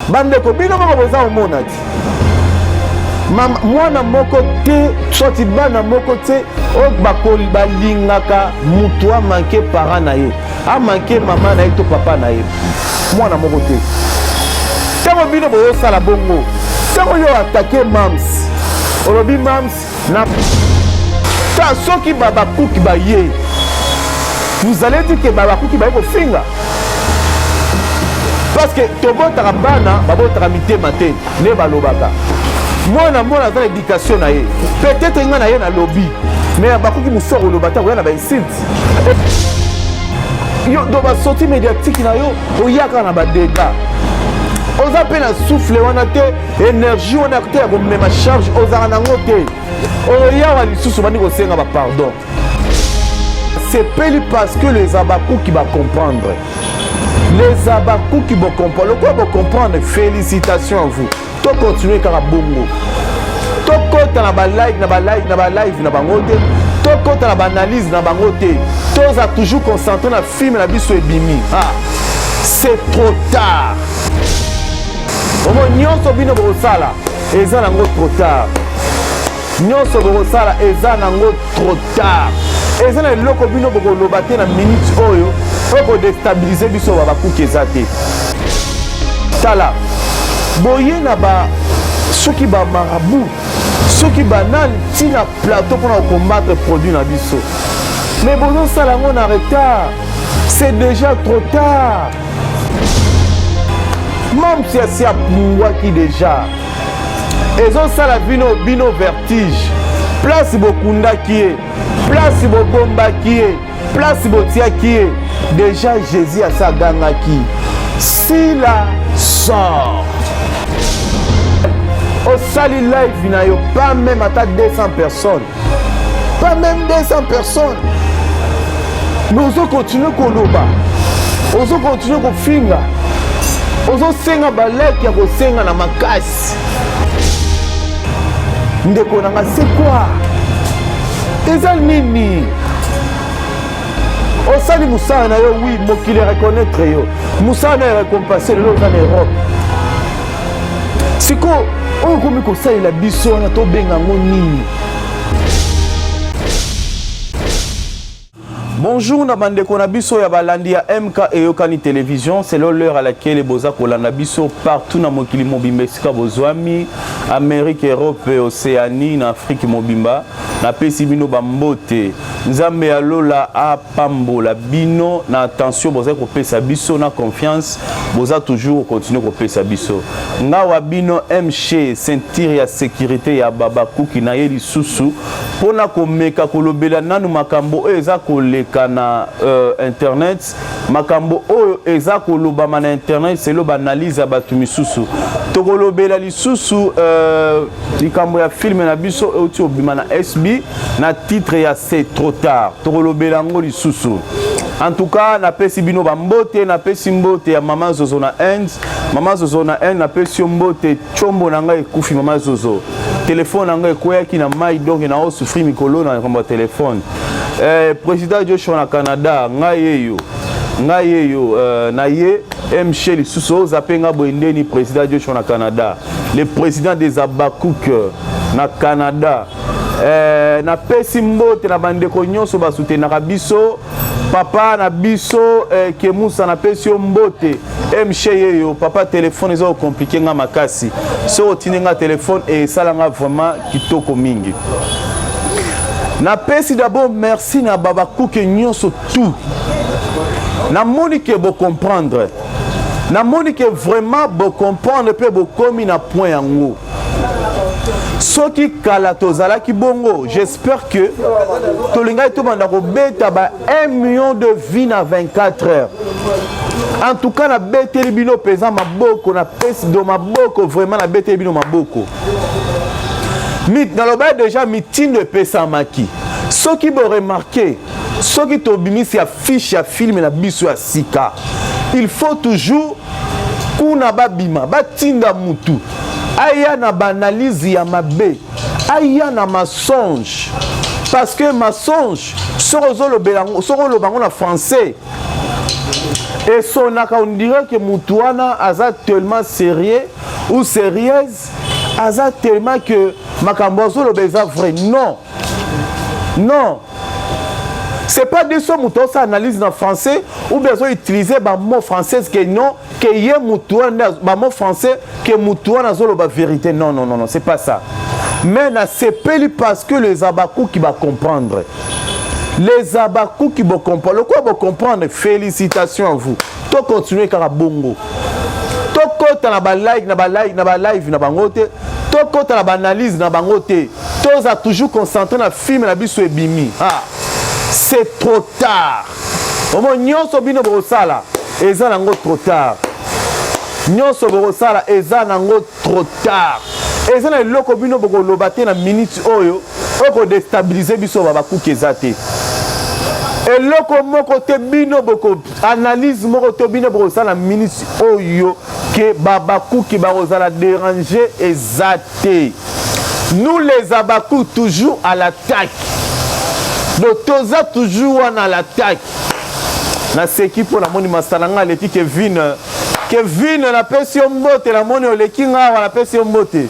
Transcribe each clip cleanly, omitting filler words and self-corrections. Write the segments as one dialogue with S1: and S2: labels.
S1: bandeko bino moko boza omona ti mwana moko te soti bana moko te oyo balingaka mutu amanke para na ye amanke mama na ye to papa na ye mwana moko te ntango bino boyosala bongo ntango yo atake mams olobi mams na ta soki babakuki baye vous allez dire que babakuki baye kofinga parce que tobotaka bana babotaka mitema te nde balobaka mwana aza na éducation na ye peut-être nga na ye na lobi mais bakoki mosusu koloba ta koya na bainsulte yo do basorti médiatique na yo oyaka na badega oza mpe na souffle wana te énergie wana te ya komema charge ozala nango te oyawa lisusu bandi kosenga bapardon sepeli parce que les abakuki bacomprendre les abakuki bocomprendre lokola bocomprendre félicitations à vous to continuer kaka bongo to kota na balive na bango te to kota na baanalyse na bango te toza toujours concentré na film na biso ebimi c'est trop tard omo nyonso bino bokosala eza nango trop tard nyonso bokosala eza nango trop tard eza na eloko bino bokoloba te na minute oyo okodestabilize biso babakuki eza te tala boye na soki bamarabu soki banani ntina plateau mpona kokombattre produit na biso mais bozosala yango na retard c'est déjà trop tard même si asi apungwaki déjà ezosala bino vertige place bokundaki ye place bobombaki ye place botiaki ye déjà Jésus asi agangaki sila sort au sali live na yo pas même à 200 personnes pas même 200 personnes mais ozo continuer koloba ozo continuer kofinga ozo senga baleki ya kosenga na makasi ndeko nanga c'est quoi eza nini osali musala na yo oui mokili reconnaître yo musala na récompenser lelo oza na Europe siko oyo komi kosalela biso wana tobenga yango nini Bonjour na bandeko na biso ya balandi ya MK Eyokani Télévision, c'est l'heure à laquelle boza kolanda biso partout na mokili mobimba esika bozwami Amérique, Europe, Océanie, na Afrique mobimba na pesi bino bambote nzambe alola apambola bino na attention boza kopesa biso na confiance boza toujours continuer kopesa biso ngawa bino MC ceinture ya sécurité ya babakuki na ye lisusu pona komeka kolobela nanu makambo eza koleka na internet makambo oyo eza kolobama na internet selo banalize batu misusu tokolobela lisusu likambo ya film na biso euti obima na SB na titre ya c'est trop tard tokolobela ngo lisusu en tout cas na pesi bino bambote na pesi mbote ya mama Zozo na end mama Zozo na end na pesi mbote chombo na ngai kufi mama Zozo téléphone na ngai koyaki na mai donc na o souffrir mikolo na komba téléphone président Joshua na Canada ngai yeyo na ye Michel Sousso zapenga boendeni président Joshua na Canada le président des Abakouk na Canada na pesi mbote na bandeko nyonso basutenaka biso papa na biso kemusa na pesi mbote mcheyeyo papa téléphone ezo compliqué nga makasi so otinenga téléphone et salanga vraiment kitoko mingi na pesi d'abord merci na babakuke nyonso tout na moni ke bo comprendre na moni ke vraiment bo comprendre pe bo komi na point yango soki kala tozalaki bongo j'espère que tolingai to banda ko beta ba 1 million de vies na 24 heures en tout cas na beteli bino pesa maboko na pesi do maboko vraiment na beteli bino maboko mit na loba déjà mitin de pesa maki soki bo remarquer soki to bimisi affiche ya film na biso ya sika il faut toujours kuna babima batinda mutu aya na banalize ya mabe aya na mensonge parce que mensonge soko lobango na français Et son on dirait que Moutouana a tellement sérieux ou sérieuse, a tellement que Makambozo le beza vrai. Non. Non. C'est pas des choses Moutouana ça analyse en français ou besoin utiliser un mot français que non, que y a Moutouana, un mot français que Moutouana a la vérité. Non, non, non, non, c'est pas ça. Mais c'est parce que les Abakou qui va comprendre. Les Abakou qui vont comprendre. Le quoi vont comprendre? Félicitations à vous. To continuer car bongo. To kota na ba like na ba live na bangote. To kota na ba analyse na bangote. To za toujours concentré na film na biso ebimi. Ah, c'est trop tard. Omo nyonso bino borosala eza nango trop tard. Nyonso borosala eza nango trop tard. Eza na eloko bino bokoloba te na minute oyo oko déstabiliser biso Abakou kezate. Et loko moko te bino boko analyse moko te bino boko sa la minute oyo que Abakou qui baroza la déranger et zate. Nous les Abakou toujours à l'attaque. Donc toza toujours à l'attaque. Na seki pour la moni masalanga leki Kevin la pression mbote la moni oleki nga la pression mbote.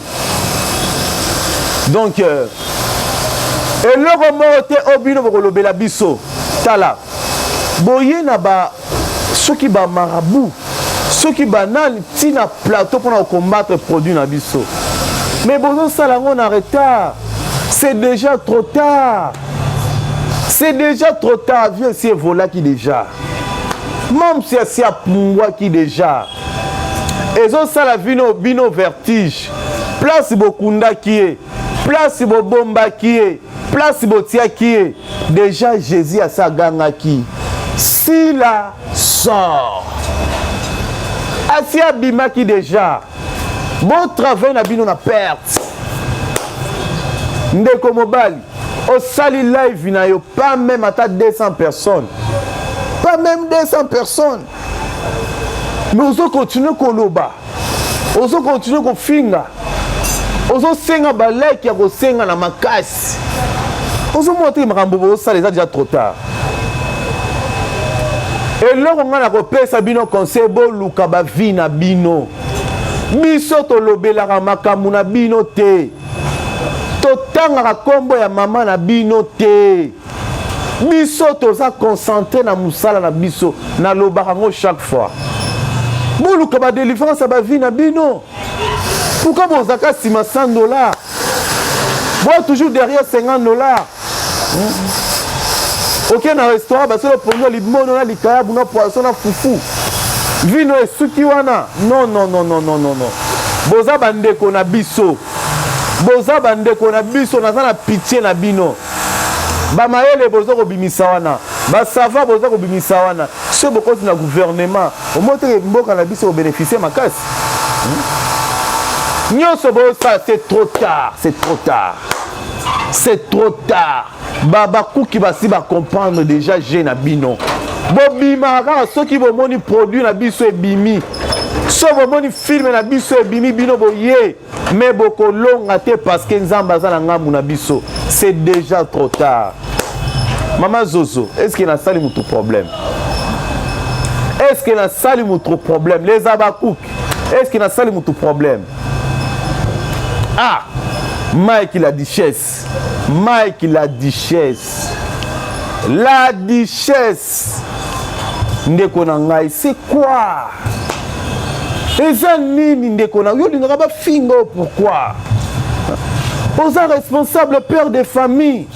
S1: Donc et loko moko te obino boko lobela biso. Tala boye na ba soki ba marabout soki banal tina plateau pour combattre produit na biso mais bozo salango na retard, c'est déjà trop tard, c'est déjà trop tard. Viens si vola qui déjà même si a pungwa qui déjà ezo sala bino vertige place bokunda qui est place bobomba qui est place botia qui est déjà Jésus a sa ganga qui si la sort asia bima qui déjà bon travail na bino na perte ndeko mobali au sali live na yo pas même à 200 personnes, pas même 200 personnes, mais on continue koloba, on continue ko finga, on senga balai qui a ko senga na makasi. On se montre que ça les a déjà trop tard. Et là, on a repéré Sabino conseil bon luka ba vina bino. Biso to lobela ramakamu na bino te. To tanga kombo ya mama na bino te. Biso to za concentré na musala na biso na lobarango chaque fois. Bon luka ba délivrance ba vina bino. Pourquoi vous avez $100? Moi toujours derrière $50. Ok, dans le restaurant, parce que le premier limono, le kayab, le poisson, le foufou. Vino et sukiwana. Non, non, non, non, non, non, non. Boza bande kona biso. Boza bande kona biso, na zana pitié na bino. Ba maele boza ko bimisa wana. Ba sava boza ko bimisa wana. Ce beaucoup na gouvernement. Au moins que mboka na biso bénéficier makasi. Nyonso boza, c'est trop tard, c'est trop tard. C'est trop tard. Babakou qui va si va comprendre déjà j'ai na bino. Bobima kaka ceux qui vont moni produit na biso e bimi. Ceux vont moni film na biso e bimi bino boye. Mais boko longa te parce que nzamba za na ngambu na biso. C'est déjà trop tard. Maman Zozo, est-ce qu'il y a sali mutu problème? Est-ce qu'il y a sali mutu problème? Les Abakouk, est-ce qu'il y a sali mutu problème? Ah, Mike la duchesse. Mike la duchesse. La duchesse. Ndeko na ngai, c'est quoi? Les amis ndeko na yo linga ba fingo pourquoi? Aux responsables père de famille.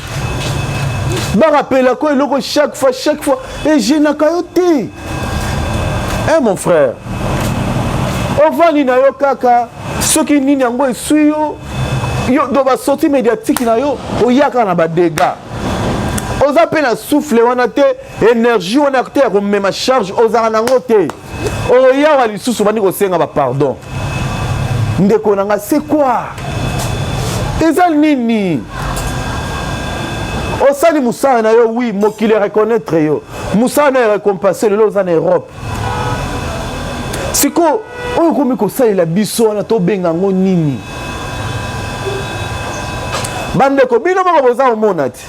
S1: Ba rappela ko eloko chaque fois et je na kayote. Eh mon frère. Ovani na yo kaka, soki nini yango esuyo. Yo do ba sortie médiatique na yo oyaka na ba dégâts. Oza pe na souffle wana te énergie wana te ko mema charge oza na ngote. Oya wa lisusu bani ko senga ba pardon. Ndeko nanga c'est quoi? Eza nini? Osali Moussa na yo oui, mokile reconnaître yo. Moussa na récompensé le loza en Europe. Siko oyo komi ko sali la biso na to benga ngo nini? Bandeko bino bako boza omona ti.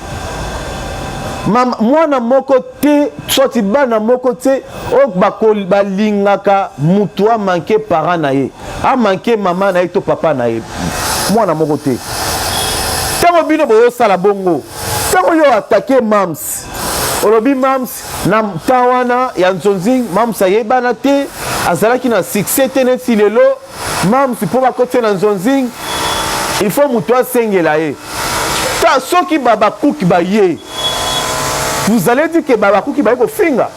S1: mwana moko te soit bana moko te o balingaka mutu a manqué parent na ye a manqué maman na ye to papa na ye mwana moko te tango bino boyo sala bongo tango yo attaquer mams olobi mams na tawana ya nzonzi mams ayebana te azalaki na succès te neti lelo mams po bakote na nzonzi il faut mutu asengela ye ta soki babakuki baye vous allez dire que babakuki baye kofinga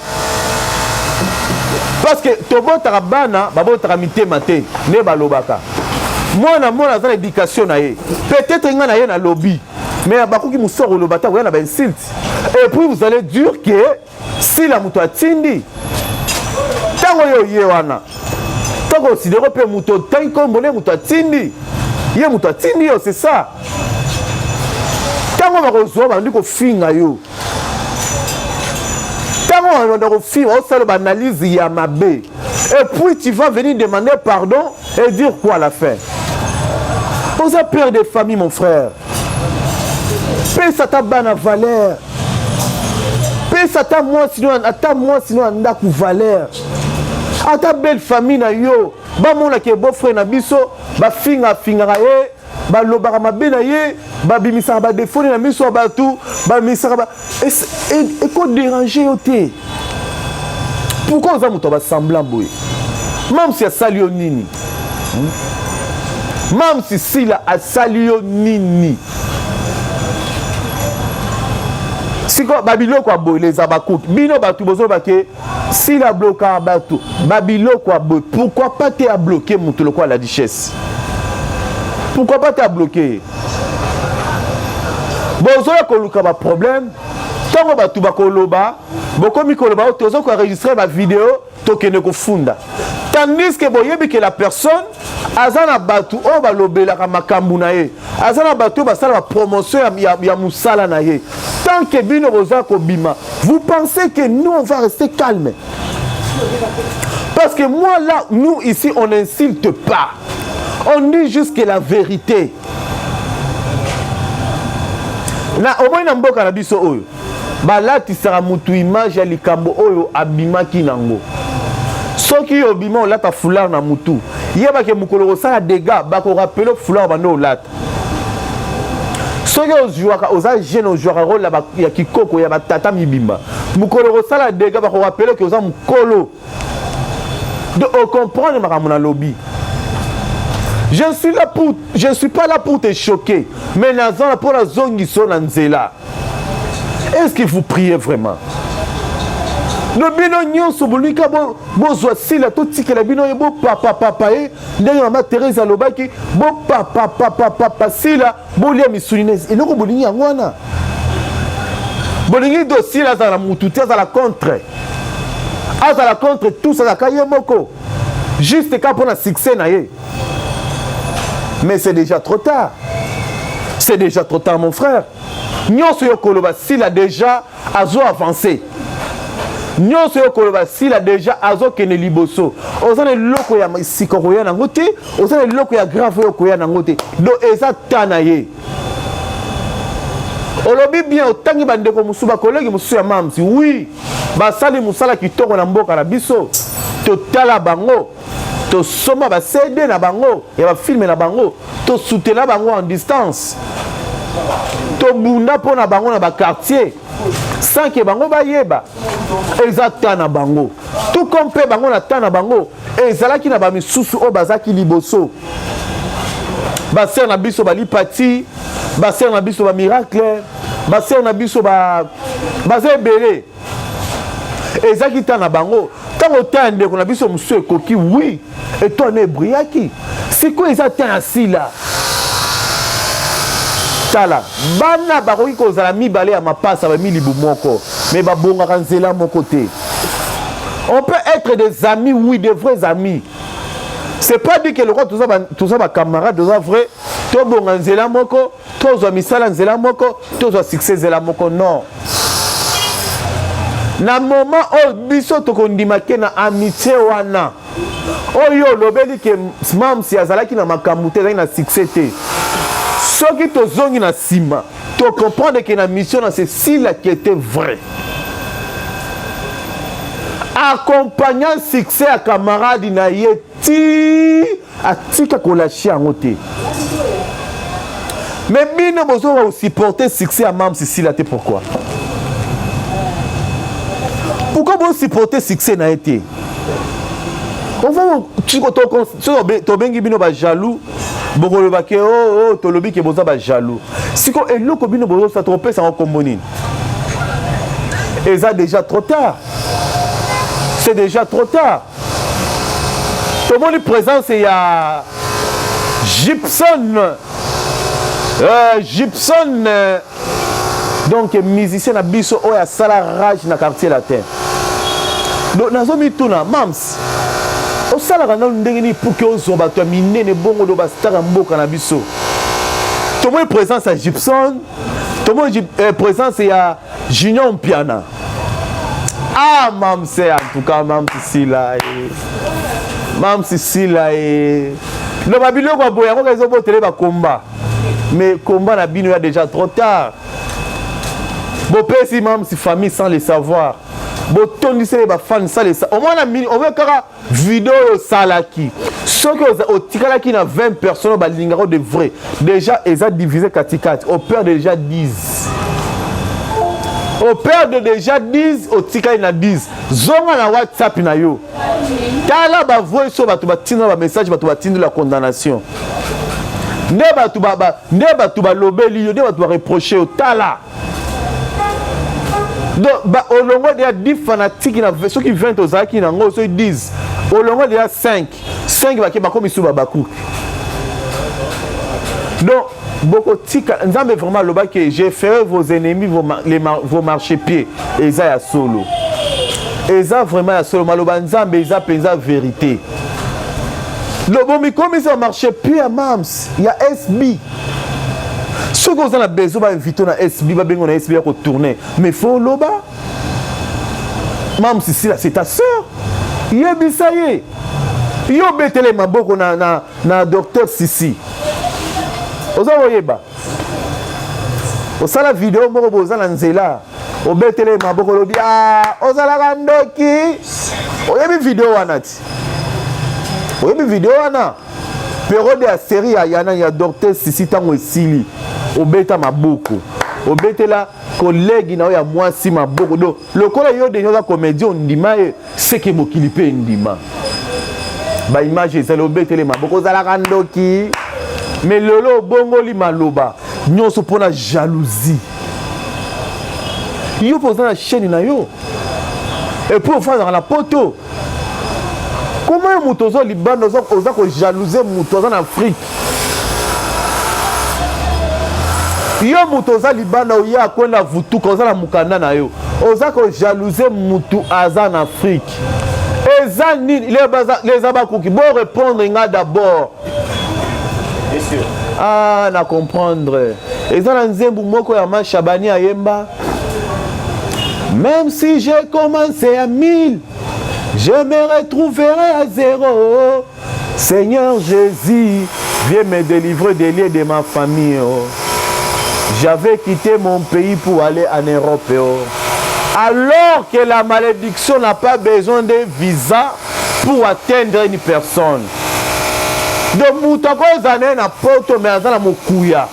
S1: parce que tobotaka bana babotaka mitema te ne balobaka mwana aza na éducation na ye peut-être nga na ye na lobby mais bakuki musoro olobata koya na bainsulte et puis vous allez dire que si la mutu atindi tango yo ye wana tango osidero mpe mutu otangi kombone mutu atindi ye mutu atindi yo c'est ça tango bakozwa bandi kofinga yo tango banda kofinga osala baanalyse ya mabe et puis tu vas venir demander pardon et dire quoi à la fin. Vous êtes père de famille, mon frère. Pesa ta bana valeur. Pesa ta moi sinon anda ku valeur. A ta belle famille na yo. Ba mona ke beau frère na biso, ba finga ye, ba lobaka mabe na ye, ba bimisa ba défaut na miso ba tout, ba misaka ba et ko déranger yo te. Pourquoi ça muto ba semblant boy? Même si asali yo nini. Même si sila asali yo nini. Siko babilo kwa boy les abakouk. Bino batu bozo bake sila bloka batu. Babilo kwa boy. Pourquoi pas te a bloqué muto le quoi la richesse? Pourquoi pas te a bloqué? Bozo ya koluka ba problème. Tango batu bakoloba, boko mikoloba tozo ko enregistrer ma vidéo tokene ko funda. Tandis que boyebi que la personne azana batu o balobela ka makambu na ye. Azana batu basala ba promotion ya musala na ye. Tant que bino boza ko bima, vous pensez que nous on va rester calme? Parce que moi là, nous ici on n'insulte pas. On dit juste que la vérité. Na au moins na mboka na biso oyo. Balati sera mutu image ya likambo oyo abimaki nango. Soki obima olata foulard na mutu. Yeba ke mukolo osala dégâts bako rappeler foulard bando olata. Soki ozuaka oza jeune ozuaka rôle ya kikoko ya batata mibimba. Mukolo osala dégâts bako rappeler que oza mukolo. De comprendre makambo na lobby. Je ne suis pas là pour te choquer, mais nazana pour la zone qui sont en zela. Est-ce que vous priez vraiment? Le bino nyon sobolika bo zoasi la tout que la bino bo papa ndenge mama Thérèse alobaki bo papa sila bo lia misunines eloko bolingi ngwana bolingi dossier la za la mututi za la contre tout ça la kayemoko juste quand pour la succès na ye. Mais c'est déjà trop tard. C'est déjà trop tard, mon frère. Nyonso yo koloba s'il a déjà azo avancé. Nyonso yo koloba s'il a déjà azo kene liboso. Ozana loko ya sikoko ya nangote, ozana loko ya grave yo koya nangote. Do eza tanaye. Olobi bien otangi bandeko musuba collègue musu ya mamsi. Oui, basali musala kitoko na mboka na biso. Totala bango. To soma ba CD na bango ya ba film na bango to soutenir bango en distance to bunda pona bango na ba quartier sans que bango ba yeba exactement na bango tout comme pe bango na tana bango ezalaki na ba misusu o bazaki liboso ba ser na biso ba lipati ba ser na biso ba miracle ba ser na biso ba zebele ezaki tana bango. Quand on a ndeko na biso monsieur koki oui et toi ne briaki c'est quoi ça tient assis là tala bana bakoki kozala mibale ya mapasa ba milibu moko mais ba bonga kanzela mon côté. On peut être des amis, oui, des vrais amis. C'est pas dit que le roi tout ça ba camarade deux vrai to bonga nzela moko to zo misala nzela moko to zo succès nzela moko non. Na moment où biso tokondimake na amitié wana oyo lobeli ke mam si azalaki na makamute na succès te soki tozongi na sima Tu comprends que la mission, c'est Sila qui était vraie. Accompagnant succès à camarade Inayeti, à Tika Kolachi en côté. Mais bien, nous avons supporté succès à Mam Sila, pourquoi? Pourquoi vous supportez succès n'a été? On va tu bengi bino ba jaloux boko le baké oh to lobi ke boza ba jaloux si ko eloko bino bozo sa tromper ça en combonine et ça déjà trop tard, c'est déjà trop tard. Tout le monde est présent, c'est ya Gibson donc musicien na biso o ya sala rage na quartier latin. Donc nazo mi tuna mams au sala kana ndengeni pour que ozo bato minene bongo do ba star mboka na biso. Tout le monde présent c'est Gibson, tout le monde présent c'est ya Junior Piana. Ah mams c'est en tout cas mams ici là. Mams ici là et le babilo ko boya ko ezo botelé ba combat. Mais combat na bino ya déjà trop tard. Bon père si même si famille sans le savoir. Bon ton lycée les fans sans le savoir. Au moins on veut kara vidéo salaki. Ce que au tikalaki na 20 personnes ba lingaro de vrai. Déjà ils ont divisé katikati. Au père déjà 10. Au père de déjà 10 au tikali na 10. Zonga na WhatsApp na yo. Tala ba voix so ba tu ba tinda ba message ba tu ba tinda la condamnation. Neba tu ba lobeli yo neba tu ba reprocher au tala. Donc au longo il y a 10 fanatiques ceux qui viennent aux aki na ngo ceux 10. Au longo il y a 5 ba ke ba comme isu ba baku. Donc beaucoup tika nzambe vraiment loba que j'ai fait vos ennemis vos marchepieds et ça ya solo. Et ça vraiment ya solo maloba nzambe ça penza vérité. Le bon mais comme ça marche plus à Mams, il y a SB. Ce qu'on a besoin d'inviter na SB, ba bengo na SB pour tourner. Mais faut loba. Mams ici là c'est ta sœur. Yebisaye. Yo betele maboko na docteur Sisi. Oza oyeba. Osala vidéo moko boza na nzela. Obetele maboko lobi ah ozala kandoki. Oyebi vidéo wanati. Oui, mais vidéo ana période ya série ya docteur Sisi tango esili obeta maboko obetela collègue na ya mwasi maboko do lokola yo déjà comédien ndima c'est que mokili pe ndima ba image ezali obetele maboko zala kandoki mais lolo bongo li maloba nyonso pona jalousie yo poza na chaîne na yo et pour faire la poto. Comment un moutozo liban osa ko jalouser moutozo en Afrique? Yo moutozo liban oya kwenda vutu koza na mukanda na yo. Osa ko jalouser moutou aza en Afrique. Eza nini les abakuki bon répondre nga d'abord. Bien sûr. Ah na comprendre. Eza na nzembu moko ya ma Chabani ayemba. Même si j'ai commencé à 1000 je me retrouverai à 0. Seigneur Jésus, viens me délivrer des liens de ma famille. J'avais quitté mon pays pour aller en Europe. Alors que la malédiction n'a pas besoin de visa pour atteindre une personne. Donc, moutako zané na poto mais azana mokuya.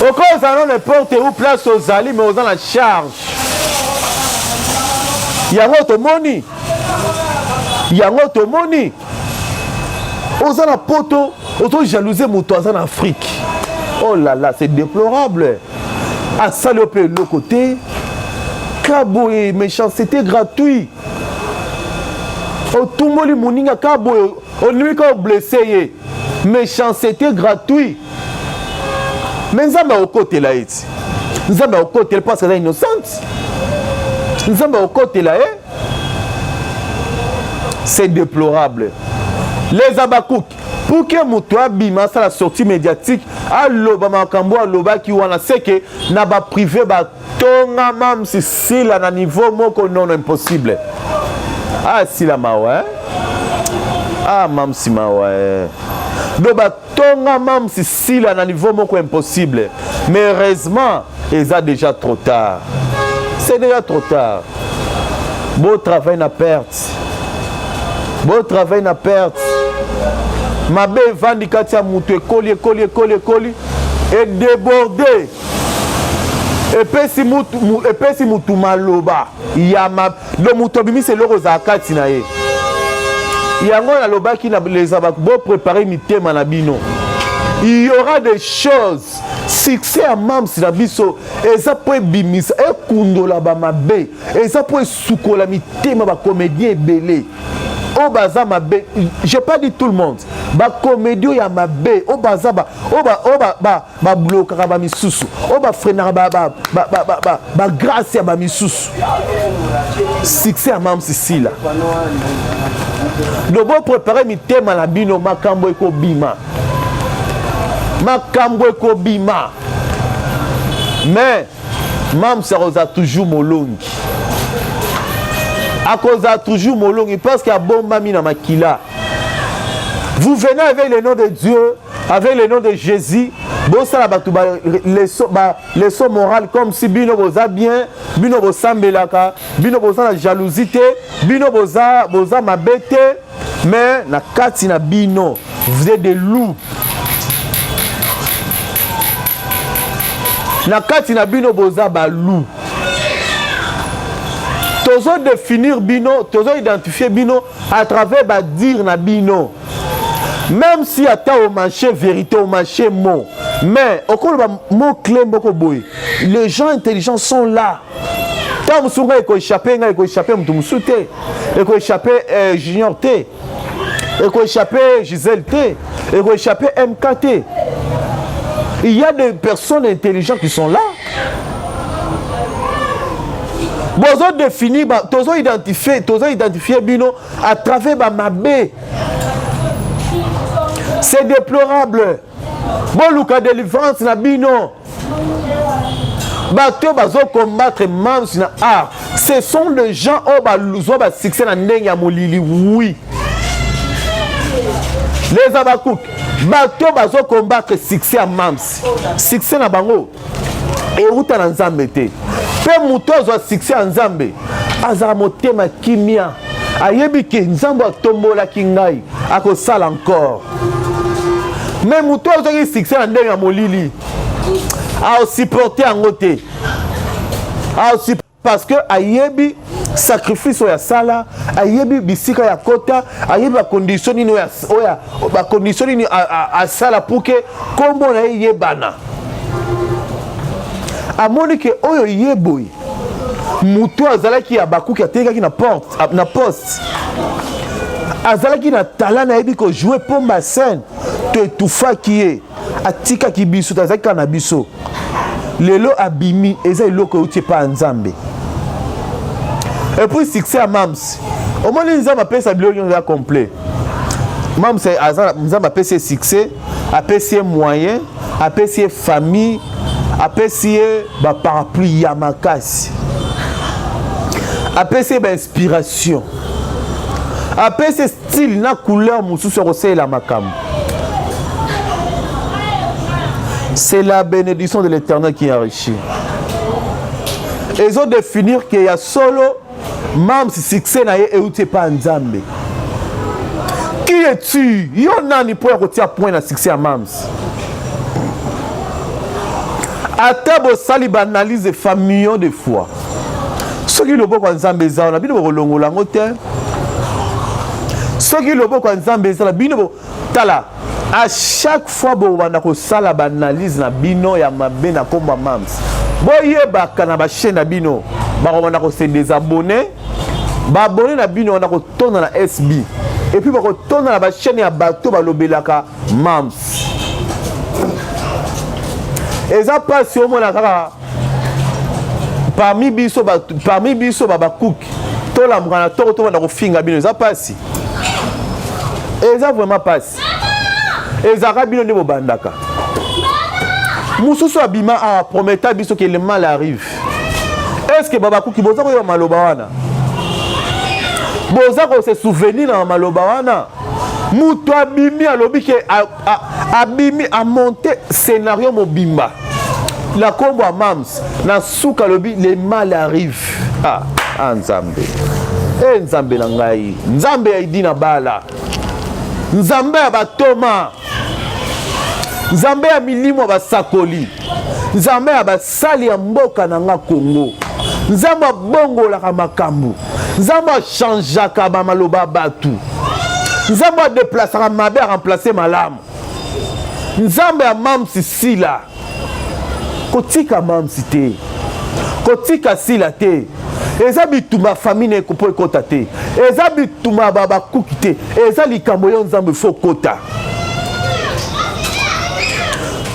S1: Oko zané ne porte où place aux alliés mais aux la charge. Yango tomoni oza na poto ozo jalouser moto aza na Afrique. Oh là là c'est déplorable. À saloper de l'autre côté kabo et méchanceté gratuit otumboli moninga kabo onui ko blessé méchanceté gratuit mais nzambe au côté là iti nzambe au côté parce que elle est innocente. C'est déplorable. Les abakouk, pour que Moutoua Bima, ça la sortie médiatique, à l'Oba Makambo, à l'Oba qui wana, c'est que n'a pas privé, tonga mam, si là, à niveau, moko non impossible. Ah, si la mawa, hein? Ah, mam si ma ouais. Donc, tonga mam si si là, na niveau moko impossible. Mais heureusement, ils a déjà trop tard. C'est déjà trop tard. Beau travail na perte. Beau travail na perte. Ma belle vandi katia moutou ekoli et débordé. Et puis si moutou maloba. Il y a ma le moutou bimi c'est le rozakati na ye. Il y a un loba qui les a beau préparer mitema na bino. Il y aura des choses. Succès à mam si la biso. Et ça peut bimisa. Et kundola ba mabe. Et ça peut soukola mitema ba comédien belé. Au bazar mabe. J'ai pas dit tout le monde. Ba comédien ya mabe. Au bazar ba bloquera ba misusu. Au ba freinera ba grâce ya ba misusu. Succès à mam si là. Donc bon préparer mitema na bino makambo eko bima. Makambo eko bima. Mais mam ça rosa toujours molongi. À cause de toujours molongi parce qu'il y a bon mami na makila. Vous venez avec le nom de Dieu, avec le nom de Jésus. Bon ça la leçon morale comme si bino boza bien, bino boza mbelaka, bino boza la jalousie, bino boza mabete, mais na kati na bino, vous êtes des loups. Na kati na bino boza ba loup. Tozo définir bino, tozo identifier bino à travers ba dire na bino. Même si attend au marché vérité, au marché mot. Mais au cours de mot clé, les gens intelligents sont là. Tant que vous avez échappé, vous avez échappé, vous avez échappé Junior T, vous avez échappé Gisèle T, vous avez échappé MKT. Il y a des personnes intelligentes qui sont là. Vous avez défini, vous avez identifié bino à travers ma baie. C'est déplorable. Bon, Luka délivrance na bino. Bato bazo combattre mams na art. Ce sont les gens au baluzo ba succès na ndenge molili. Oui. Les abakouk. Bato bazo combattre succès à mams. Succès na bango. Et ruta na nzambe te. Pe muto zo succès en nzambe. Azara motema kimia. Ayebi ke nzambo atombola kingai. Ako sala encore. Mais moutou a eu succès en dernier molili. A supporté en côté. Parce que ayebi sacrifice oya sala, ayebi bisika ya kota, ayebi ba condition ni oya ba condition ni a sala pour que kombo na yebana. Amoni ke oyo yeboy. Moutou azalaki ya bakuki atekaki na poste. Azalaki na talent na yebi ko jouer pour ma scène. Te tufa qui est atika ki biso tazaki na biso lelo abimi eza iloko uti pa nzambe et puis succès à mams au moins nzambe pesa biloko ya complet mams nzambe pesa succès apesi moyen apesi famille apesi ba parapluie ya makasi apesi ba inspiration apesi style na couleur mususu ko la makambo. C'est la bénédiction de l'Éternel qui enrichit. Ils ont défini qu'il y a solo, même si succès n'a pas pas nzambe. Qui es-tu? Il y en a ni pour retirer point de succès à Mams. À table sali analyse des familles de fois. Ceux qui le beau quand nzambe za, on a bien le longo la moté. Ceux qui le beau quand nzambe za, bien le tala. À chaque fois que vous avez une analyse na bino ya mabe na komba mams. Boye baka na ba chaîne na bino. Ba on a se désabonner. Ba abonner na bino on a retourner na SB. Et puis ba retourner na ba chaîne ya bato ba lobelaka mams. Et ça passe au moins la parmi biso ba cook. To la mrana to na finga bino ça passe. Et ça vraiment passe. Et Zara bino ne bandaka. Mususu abima a prometa biso que le mal arrive. Est-ce que Babakou ki boza ko maloba wana? Boza ko se souvenir na maloba wana. Mouto abimi alobi ke abimi a monté scénario mobimba. La combo à Mams na souka lobi les mal arrivent. Nzambe. Nzambe na ngai. Nzambe aidi na bala. Nzambe ya batoma. Nzambe ya milimo basakoli. Nzambe ya basali ya mboka na nga Congo. Nzambe bongo la makambu. Nzambe changeaka ba maloba batu. Nzambe déplacer mabe a remplacer malamu. Nzambe ya Mams sila. Kotika Mams te. Kotika sila te. Eza bituma famille ne kopo ekota te. Eza bituma baba kuki te. Eza likambo yo Nzambe fo kota.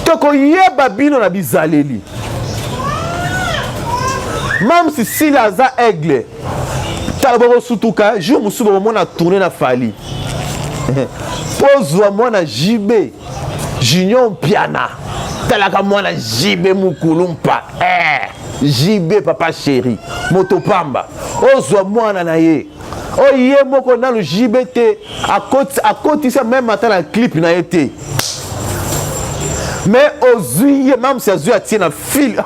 S1: Toko yeba bino na bizaleli. Mams sila za aigle. Talaboro sutuka, jour musubo mona tourner na fali. Pozwa mwana JB Junior Piana. Talaka mwana JB Mukulumpa. JB papa chéri. Motopamba. Ozwa mwana na ye. Oye moko na le JB te à côté ça même matin la clip na été. Mais ozui même si azui atien na fil.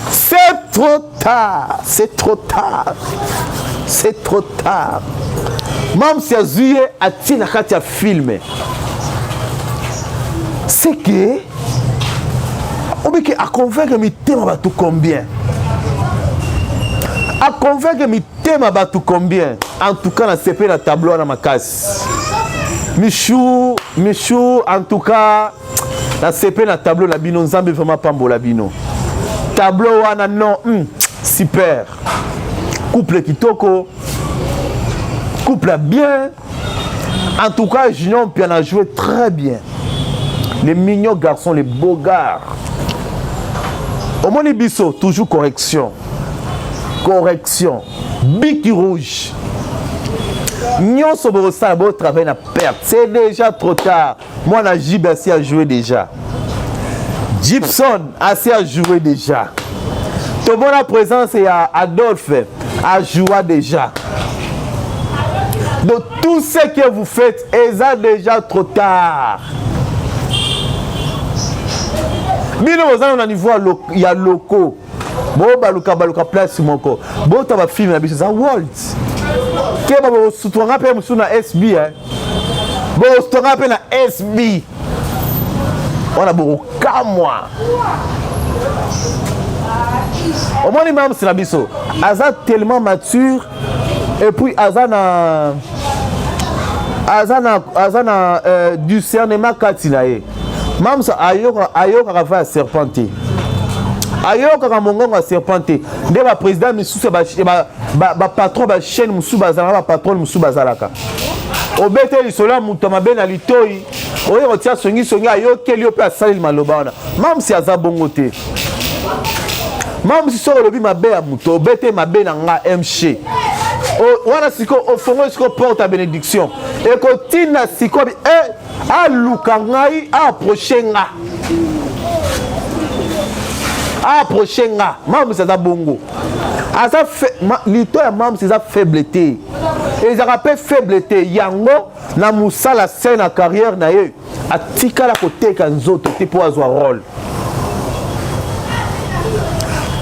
S1: C'est trop tard. C'est trop tard. C'est trop tard. Même si azui atien na kati ya film. C'est que à convaincre mi thème ba tout combien. À convaincre mi thème ba tout combien. En tout cas na CP na tableau na makas. Michou en tout cas na CP na tableau la bino Nzambe vraiment pambo la bino. Tableau wana non super. Couple kitoko. Couple bien. En tout cas Junior Pian a joué très bien. Les mignons garçons, les beaux gars. Au Moni Bisso, toujours correction. Correction. Bic rouge. Nyon Soborosa, beau travail na perte. C'est déjà trop tard. Moi, la Jib assez à jouer déjà. Gibson assez à jouer déjà. Tout bon la présence et Adolphe a joué déjà. Donc tout ce que vous faites est déjà trop tard. Bino bozana na niveau ya locaux. Bo baluka place moko. Bo ta ba film na biso za World. Ke ba bo sutonga pe musu na SB Bo sutonga pe na SB. On a beaucoup kamwa. Au moins les membres c'est la biso. Aza tellement mature et puis azana discernement katinae. Mam sa ayoka ka fa serpente. Ayoka ka mongongo serpente. Nde ba président misusu ba patron ba chaîne musu bazala ba patron musu bazalaka. Obete lisola muto mabe na litoi. Oyo kotia songi ayokeli ope asali maloba wana. Mam si azabongo te. Mam si soro lobi mabe ya muto obete mabe na nga MC. Wana siko ofongo siko porte à bénédiction. Et kotina siko aluka ngai approcher nga mam c'est ça bongo asa lito ya mam c'est ça faiblité et ça rappelle faiblité yango na musala scène na carrière na ye atika la côté kanzoto tipo azwa rôle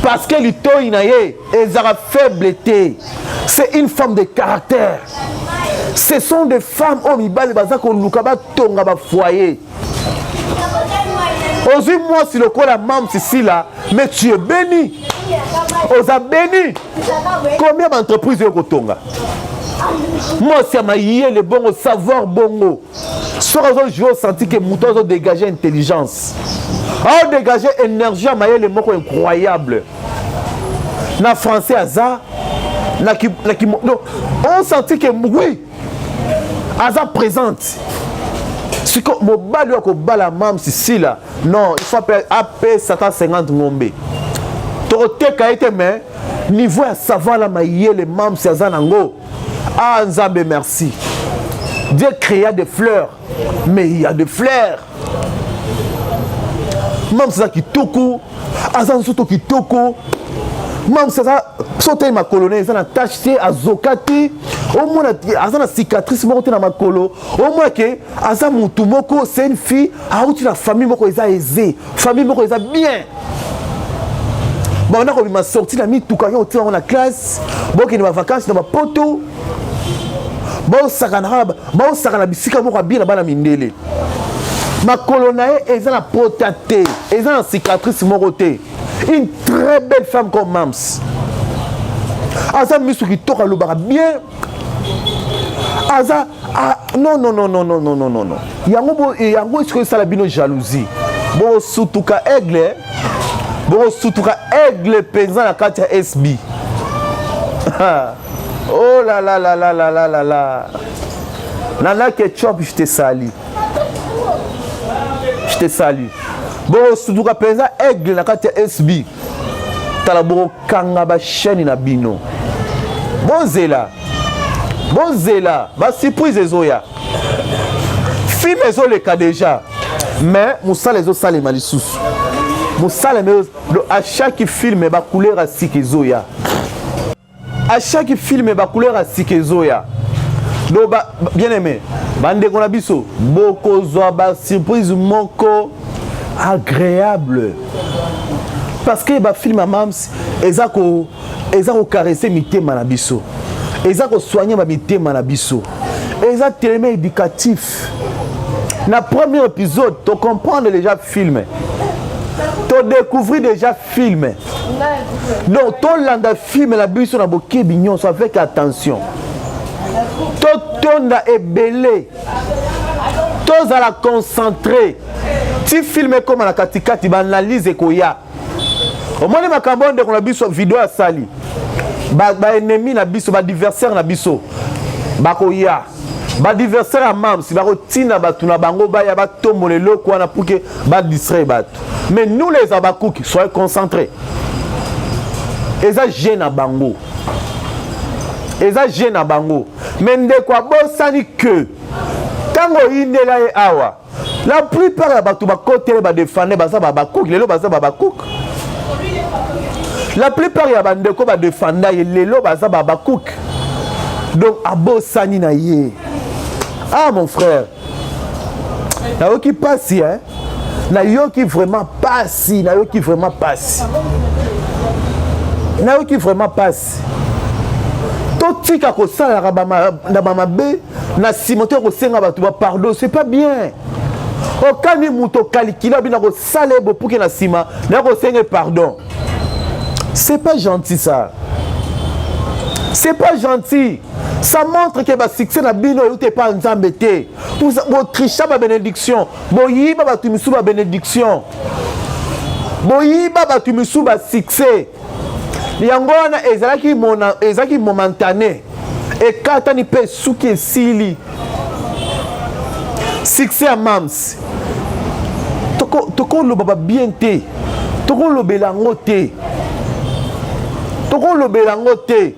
S1: parce que lito ina ye et ça faiblité c'est une femme de caractère. Ce sont des femmes au mibale bazako lukaba tonga ba foyer. Aujourd'hui moi si le quoi la mam c'est là mais tu es béni. Oza béni. Combien d'entreprises yo tonga? Moi c'est maïe le bon savoir bongo. Sur je veux sentir que mouton ont dégagé intelligence. A dégagé énergie à maïe le mot incroyable. Na français aza on sentit que oui Aza présente. Si mon bal ko bala mam si là non il faut appeler AP 750 ngombe. Torote ka été mais niveau à savoir la maïe les mam si azanango. Ah Nzambe merci. Dieu créa des fleurs mais il y a des fleurs. Mam ça kitoko azan soto kitoko.
S2: Même si ça sauté ma colonne, ça n'a taché à Zokati, au moins à la cicatrice montée dans ma colo, au moins que à ça mon moko c'est une fille, à où la famille moko est aisée, famille moko est bien. Bon, on a m'a sorti la mis tout quand on a la classe, bon qui est en vacances dans ma poto, bon ça la bisika moko bien là-bas la mindele. Ma colonne est la potaté, est la cicatrice moroté. Une très belle femme comme Mams. Aza misu qui toka lobara bien. Aza non. Yango est-ce que ça la bino jalousie. Bon surtout ka aigle. Bon surtout ka aigle penzan la carte SB. Oh là. Nana ketchup je te salue. Je te salue. Bon, surtout que pensa aigle na kati SB. Talaboro kanga ba chaîne na bino. Bon zela, ba surprise ezoya. Film ezo le cas déjà. Mais moussa les autres salé malisusu. Moussa les à chaque film ba couleur à sikezoya. À chaque film ba couleur à sikezoya. Donc bien aimé, bande qu'on a biso, boko zo ba surprise moko agréable parce que ba film Mams ezako caresser mitema na biso ezako soigner ba mitema na biso eza tellement éducatif na premier épisode tu comprends déjà film tu découvrir déjà film donc tu landa film la biso na boké bignon avec attention tu tonda ebelé tous à la concentrer. Si film comme la katikati ba analyse koya. Au moins ma cambonde qu'on a biso vidéo à sali. Ba ennemi na biso ba adversaire na biso. Ba koya. Ba adversaire à Mams, ba rotina ba tuna bango ba ya ba tombole loko na pour que ba distraire ba. Mais nous les abakouk soyez concentrés. Eza gêne à bango. Eza gêne à bango. Mais ndekwa bosani que tango indela e awa. La plupart ya bato ba côté ba défendre ba za ba cook lelo ba za ba cook. La plupart ya bandeko ba défendre lelo ba za ba cook. Donc abosani na ye. Ah mon frère. Na yo qui passe hein. Na yo qui vraiment passe, na yo qui vraiment passe. Na yo qui vraiment passe. Totika ko sala na ba mabe na simote ko senga bato ba pardon, c'est pas bien. Okani muto kalikila bina ko salebo pour que na sima na ko senga pardon. C'est pas gentil ça. C'est pas gentil. Ça montre que ba succès na bino yote pas nzambete. Pour tricher ba bénédiction, boyiba ba tumisu ba bénédiction. Boyiba ba tumisu ba succès. Yango wana ezalaki momentané. Et katani pe suki sili. Succès à Mams. Toko lo baba bien te. Toko lo belango te. Toko lo belango te.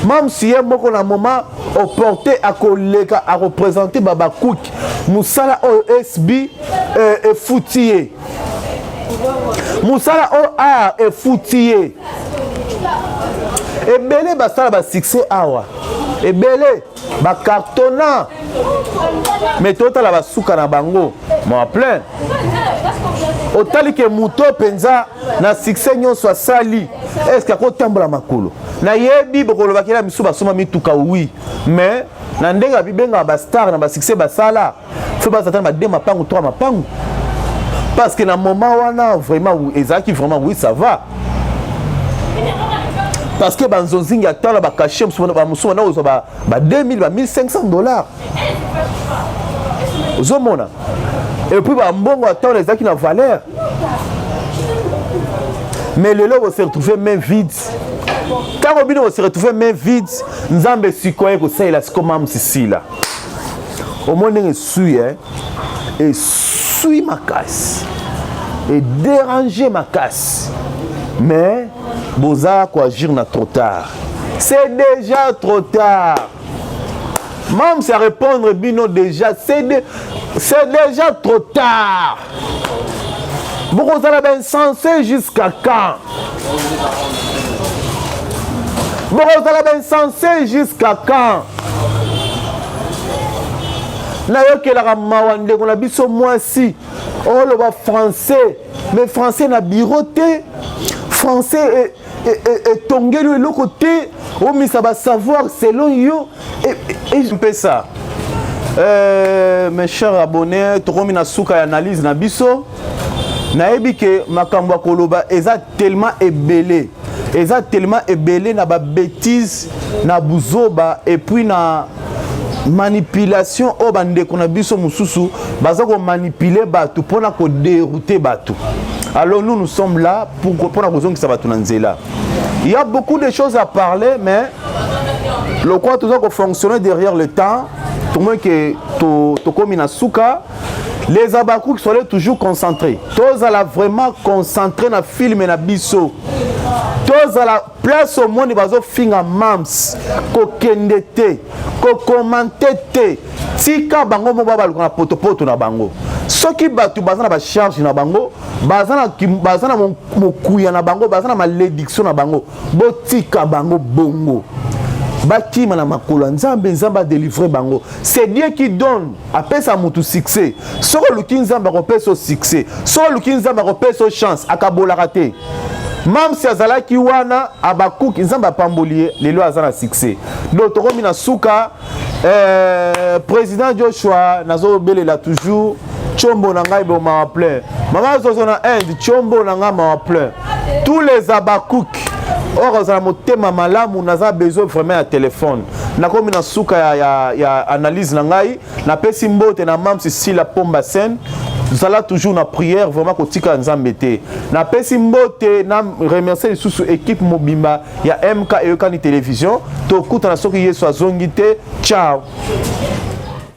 S2: Mams yé moko na moment opporté à koleka à représenter Baba Cook. Moussala OSB et foutier. Moussala OA et foutier. Et belé basala ba succès awa. Et belé ba cartonnant. Mais tota la basuka na bango. Mon plein. Otali ke muto penza na succès nyon soit sali. Est-ce que ko tambola makolo? Na yebi bokolo bakela misu basoma mituka oui. Mais na ndenga bibenga ba star na ba succès basala. Faut pas attendre ba deux mapangu trois mapangu. Parce que na moment wana vraiment ezaki vraiment oui ça va. Parce que banzonzinga tala ba caché musu na ozo ba 2000 ba $1500. Ozomona. Et puis ba mbongo attend ezaki na valeur. Mais le lot va se retrouver main vide. Quand Robino va se retrouver main vide, Nzambe sikoye ko ça il a comme Mams ici là. Au moins il suit hein et suit ma casse et déranger ma casse. Mais boza ko agir na trop tard. C'est déjà trop tard. Mams à répondre bino déjà c'est déjà trop tard. Vous allez bien sensé jusqu'à quand? Bon, vous allez insensé jusqu'à quand? Nayokelaka mawande qu'on a biso moi si on le va français mais français na biroté français et tongé de l'autre côté oh mais ça va savoir selon yo et je fais ça mes chers abonnés tokomi na suka analyse na biso nayebi ke makambo ya koloba eza tellement ébélé na ba bêtise na buzoba et puis na manipulation au bande qu'on a biso mususu baza ko manipuler batu pona ko dérouter batu. Alors nous sommes là pour pona ko zongi sabatu na nzela. Il y a beaucoup de choses à parler mais le quoi tout ça ko fonctionner derrière le temps tout moins que to komi na suka les abakou qui sont toujours concentrés. Tous à la vraiment concentré na film et na biso. Tous à la place au monde bazo finga mams ko kendete ko commenter tika bango mo baba na poto na bango soki batu bazana ba charge na bango bazana mokuya na bango bazana malédiction na bango botika bango bongo bakima na makolo nzambe délivrer bango c'est Dieu qui donne après ça mutu succès soko luki nzambe repèse au succès soko luki nzambe repèse au chance akabola raté même si azalaki wana abakuki nzambe apambolier lelo azana succès donc tokomi na suka président Joshua nazo belela toujours chombo na ngai bo ma plein maman zozo na Inde chombo na ngai ma plein tous les abakuki or azala motema malamu naza besoin vraiment ya téléphone nakomi na suka ya analyse na ngai na pesi mbote na mam si la pomba scène zala toujours na prière vraiment kotika nzambe te na pesi mbote na remercier sous équipe mobimba ya MK Eyokani télévision to kuta na soki yeso azongi te ciao.